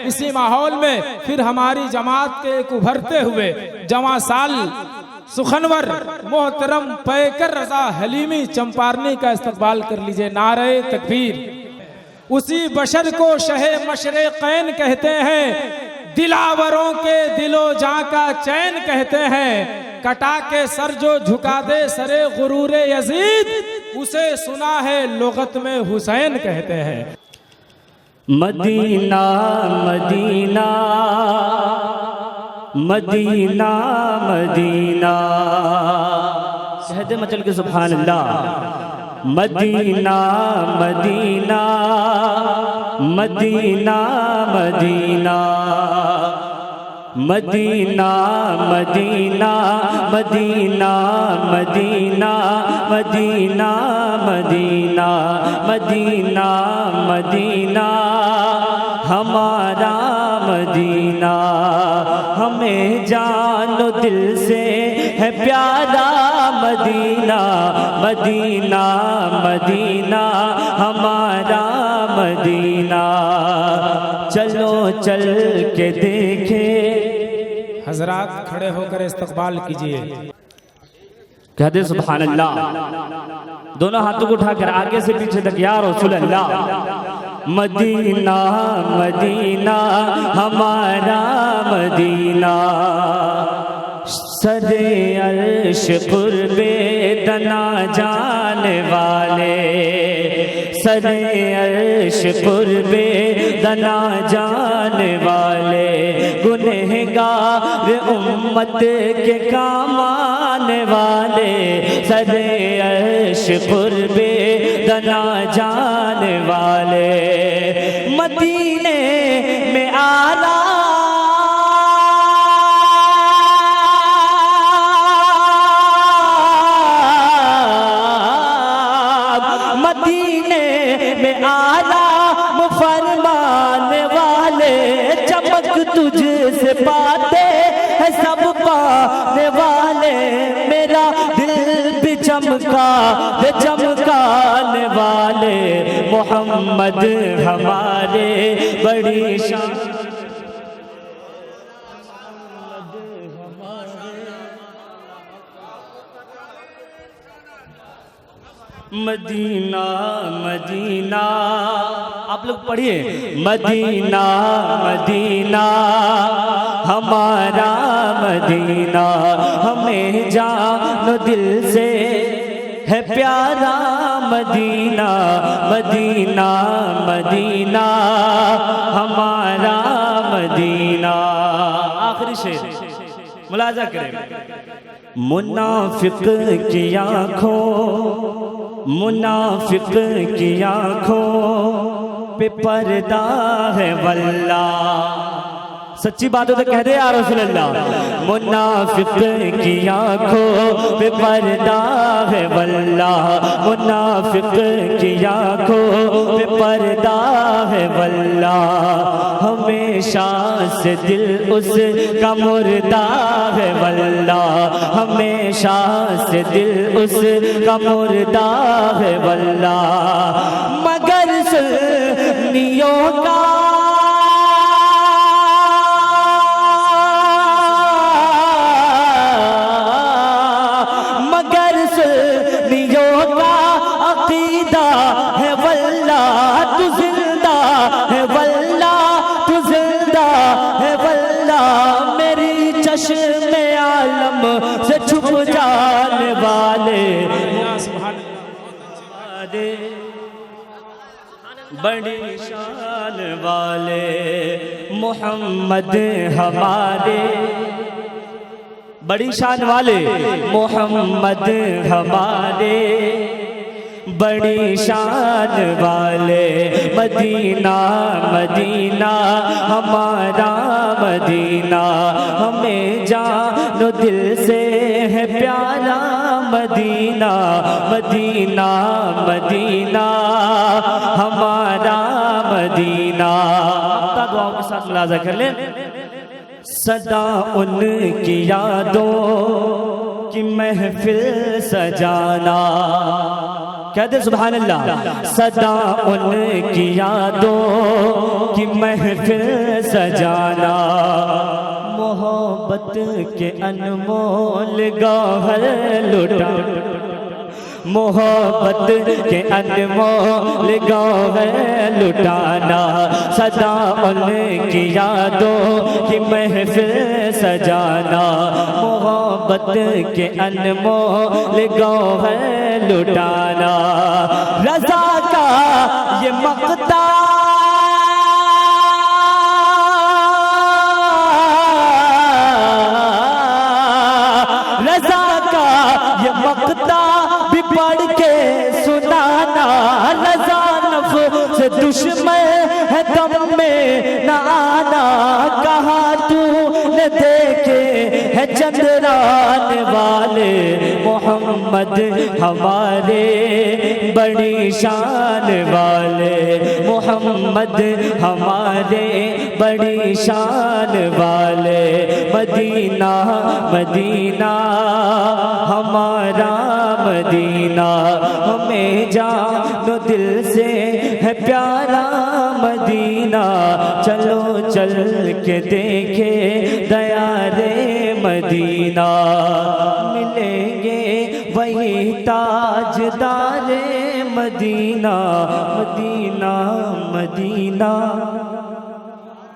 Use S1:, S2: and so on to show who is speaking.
S1: اسی ماحول میں پھر ہماری جماعت کے ایک ابھرتے ہوئے جواں سال سخنور محترم پیکر رضا حلیمی چمپارنی کا استقبال کر لیجئے۔ نعرہ تکبیر۔ اسی بشر کو شہ مشرقین کہتے ہیں، دلاوروں کے دل و جاں کا چین کہتے ہیں، کٹا کے سر جو جھکا دے سرے غرور یزید، اسے سنا ہے لغت میں حسین کہتے ہیں۔
S2: مدینہ مدینہ مدینہ مدینہ، شہد مچل کے سبحان اللہ۔ مدینہ مدینہ مدینہ مدینہ مدینہ مدینہ مدینہ مدینہ مدینہ مدینہ مدینہ مدینہ ہمارا مدینہ، ہمیں جان و دل سے ہے پیارا مدینہ، مدینہ مدینہ ہمارا مدینہ، چلو چل کے دیکھے۔
S1: حضرات کھڑے ہو کر استقبال کیجئے۔
S2: کہتے سبحان اللہ، دونوں ہاتھوں کو اٹھا کر آگے سے پیچھے تک، یا رسول اللہ۔ مدینہ مدینہ ہمارا مدینہ، سر عرش قرب دنا جانے والے، سر عرش قرب دنا جانے والے، گنہگار امت کے کام آنے والے، سر عرش قرب دنا جانے والے، مدینے میں آلہ فرمانے والے، چمک تجھ سے پاتے ہیں سب پانے والے، میرا دل بھی چمکا دے چمکانے والے، محمد ہمارے بڑی شان، مدینہ مدینہ، آپ لوگ پڑھیے، مدینہ مدینہ ہمارا مدینہ، ہمیں جان و دل سے ہے پیارا مدینہ، مدینہ مدینہ ہمارا مدینہ۔ آخری شعر ملاحظہ کریں۔ منافق کی آنکھوں، منافق کی آنکھوں پہ پردہ ہے واللہ، سچی بات ہو تو کہہ دے یا رسول اللہ۔ منافق کی آنکھوں پہ پردہ ہے واللہ، منافق کی آنکھوں پہ پردہ ہے واللہ، ہمیشہ سے دل اس کا مردہ ہے واللہ، ہمیشہ سے دل اس کا مردہ ہے واللہ، مگر سنیوں کا سے چھپ جانے والے، بڑی شان والے، محمد ہمارے بڑی شان والے، محمد ہمارے بڑی شان والے، مدینہ مدینہ ہمارا مدینہ، ہمیں جان و دل سے ہے پیارا مدینہ، مدینہ مدینہ ہمارا مدینہ۔ دعاؤں کے ساتھ ملاحظہ کر لیں۔ صدا ان کی یادوں کی محفل سجانا، کہتے سبحان اللہ صدا ان کی یادوں کی محفل سجانا محبت کے انمول گوہر لٹا محبت کے انمول گوہر لٹانا صدا ان کی یادوں کی محفل سجانا محبت کے انمول گوہر لٹانا رضا کا یہ مقطع رضا کا یہ مقطع بھی پڑھ کے سنانا رضا نفس سے دشمن ہے دم میں نہ آنا کہاں تو نے دیکھے ہے چندران والے محمد ہمارے بڑی شان والے محمد ہمارے بڑی شان والے مدینہ مدینہ ہمارا مدینہ ہمیں جان و دل سے ہے پیارا مدینہ چلو چل کے دیکھے دیار مدینہ ملیں گے وہی تاجدار مدینہ مدینہ مدینہ